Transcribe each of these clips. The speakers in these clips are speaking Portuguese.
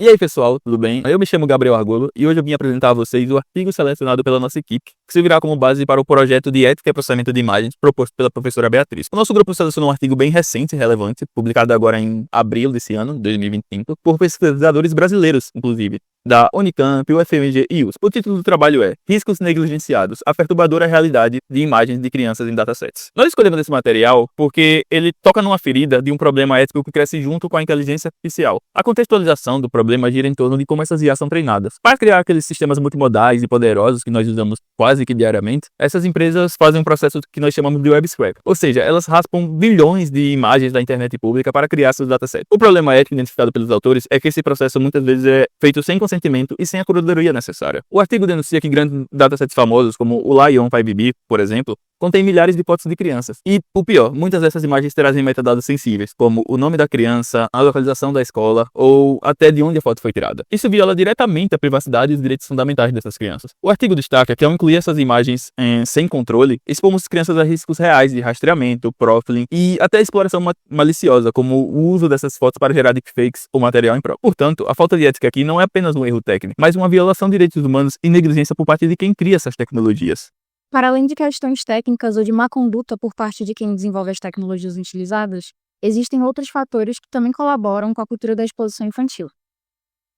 E aí, pessoal, tudo bem? Eu me chamo Gabriel Argolo e hoje eu vim apresentar a vocês o artigo selecionado pela nossa equipe, que servirá como base para o projeto de ética e processamento de imagens proposto pela professora Beatriz. O nosso grupo selecionou um artigo bem recente e relevante, publicado agora em abril desse ano, 2025, por pesquisadores brasileiros, inclusive, da Unicamp, UFMG e USP. O título do trabalho é Riscos Negligenciados, a perturbadora realidade de imagens de crianças em datasets. Nós escolhemos esse material porque ele toca numa ferida de um problema ético que cresce junto com a inteligência artificial. A contextualização do problema gira em torno de como essas IAs são treinadas. Para criar aqueles sistemas multimodais e poderosos que nós usamos quase que diariamente, essas empresas fazem um processo que nós chamamos de web scrap. Ou seja, elas raspam bilhões de imagens da internet pública para criar seus datasets. O problema ético identificado pelos autores é que esse processo muitas vezes é feito sem consentimento e sem a curadoria necessária. O artigo denuncia que grandes datasets famosos, como o Lion 5B, por exemplo, contém milhares de fotos de crianças. E, o pior, muitas dessas imagens trazem metadados sensíveis, como o nome da criança, a localização da escola ou até de onde a foto foi tirada. Isso viola diretamente a privacidade e os direitos fundamentais dessas crianças. O artigo destaca que, ao incluir essas imagens sem controle, expomos crianças a riscos reais de rastreamento, profiling e até exploração maliciosa, como o uso dessas fotos para gerar deepfakes ou material impróprio. Portanto, a falta de ética aqui não é apenas um erro técnico, mas uma violação de direitos humanos e negligência por parte de quem cria essas tecnologias. Para além de questões técnicas ou de má conduta por parte de quem desenvolve as tecnologias utilizadas, existem outros fatores que também colaboram com a cultura da exposição infantil.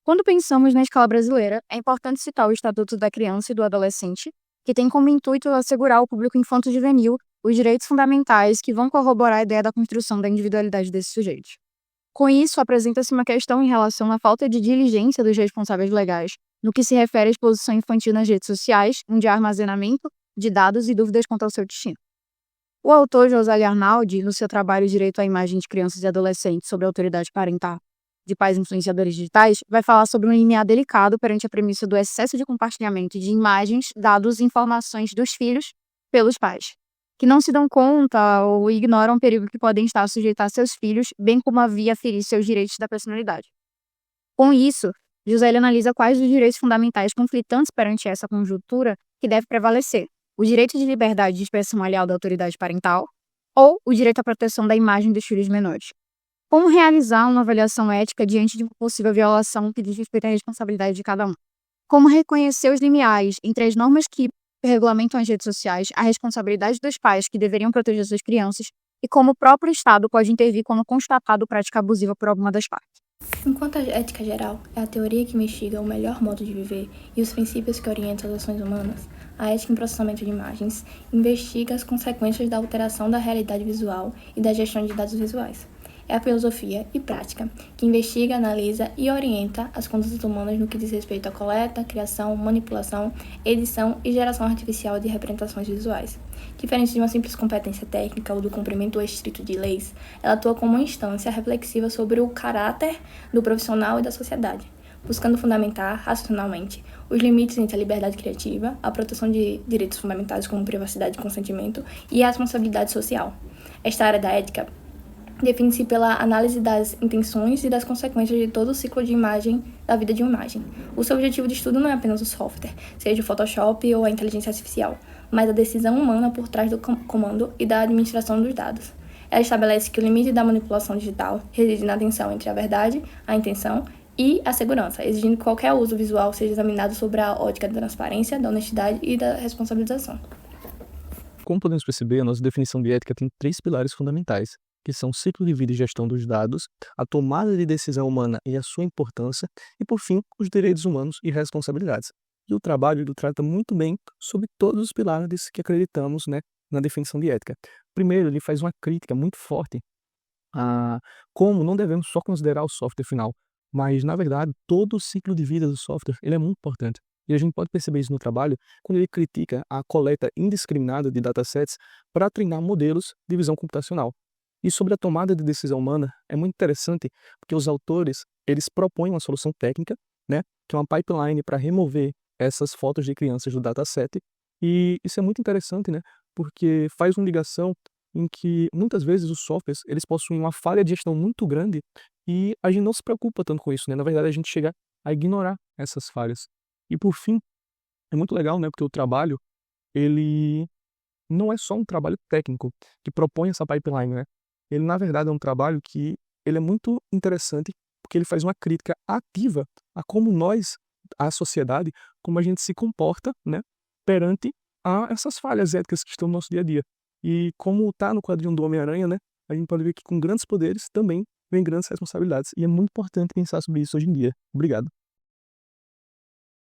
Quando pensamos na escala brasileira, é importante citar o Estatuto da Criança e do Adolescente, que tem como intuito assegurar ao público infanto-juvenil os direitos fundamentais que vão corroborar a ideia da construção da individualidade desses sujeitos. Com isso, apresenta-se uma questão em relação à falta de diligência dos responsáveis legais no que se refere à exposição infantil nas redes sociais, onde há armazenamento de dados e dúvidas quanto ao seu destino. O autor José Arnaldi, no seu trabalho Direito à Imagem de Crianças e Adolescentes sobre a Autoridade Parental de Pais Influenciadores Digitais, vai falar sobre um limiar delicado perante a premissa do excesso de compartilhamento de imagens, dados e informações dos filhos pelos pais, que não se dão conta ou ignoram o perigo que podem estar a sujeitar seus filhos, bem como a via ferir seus direitos da personalidade. Com isso, José analisa quais os direitos fundamentais conflitantes perante essa conjuntura que deve prevalecer: o direito de liberdade de expressão aliada da autoridade parental ou o direito à proteção da imagem dos filhos menores. Como realizar uma avaliação ética diante de uma possível violação que diz respeito à responsabilidade de cada um? Como reconhecer os limiares entre as normas que regulamentam as redes sociais, a responsabilidade dos pais que deveriam proteger suas crianças e como o próprio Estado pode intervir quando constatado prática abusiva por alguma das partes. Enquanto a ética geral é a teoria que investiga o melhor modo de viver e os princípios que orientam as ações humanas, a ética em processamento de imagens investiga as consequências da alteração da realidade visual e da gestão de dados visuais. É a filosofia e prática que investiga, analisa e orienta as condutas humanas no que diz respeito à coleta, criação, manipulação, edição e geração artificial de representações visuais. Diferente de uma simples competência técnica ou do cumprimento estrito de leis, ela atua como uma instância reflexiva sobre o caráter do profissional e da sociedade, buscando fundamentar racionalmente os limites entre a liberdade criativa, a proteção de direitos fundamentais como privacidade e consentimento e a responsabilidade social. Esta área da ética define-se pela análise das intenções e das consequências de todo o ciclo de imagem da vida de uma imagem. O seu objetivo de estudo não é apenas o software, seja o Photoshop ou a inteligência artificial, mas a decisão humana por trás do comando e da administração dos dados. Ela estabelece que o limite da manipulação digital reside na tensão entre a verdade, a intenção e a segurança, exigindo que qualquer uso visual seja examinado sobre a ótica da transparência, da honestidade e da responsabilização. Como podemos perceber, a nossa definição de ética tem 3 pilares fundamentais, que são o ciclo de vida e gestão dos dados, a tomada de decisão humana e a sua importância, e, por fim, os direitos humanos e responsabilidades. E o trabalho ele trata muito bem sobre todos os pilares que acreditamos, na definição de ética. Primeiro, ele faz uma crítica muito forte a como não devemos só considerar o software final, mas, na verdade, todo o ciclo de vida do software ele é muito importante. E a gente pode perceber isso no trabalho quando ele critica a coleta indiscriminada de datasets para treinar modelos de visão computacional. E sobre a tomada de decisão humana, é muito interessante porque os autores, eles propõem uma solução técnica, que é uma pipeline para remover essas fotos de crianças do dataset. E isso é muito interessante, porque faz uma ligação em que muitas vezes os softwares, eles possuem uma falha de gestão muito grande e a gente não se preocupa tanto com isso, Na verdade, a gente chega a ignorar essas falhas. E por fim, é muito legal, porque o trabalho, ele não é só um trabalho técnico que propõe essa pipeline, Ele, na verdade, é um trabalho que ele é muito interessante porque ele faz uma crítica ativa a como nós, a sociedade, como a gente se comporta, né, perante a essas falhas éticas que estão no nosso dia a dia. E como está no quadrinho do Homem-Aranha, né, a gente pode ver que com grandes poderes também vem grandes responsabilidades. E é muito importante pensar sobre isso hoje em dia. Obrigado.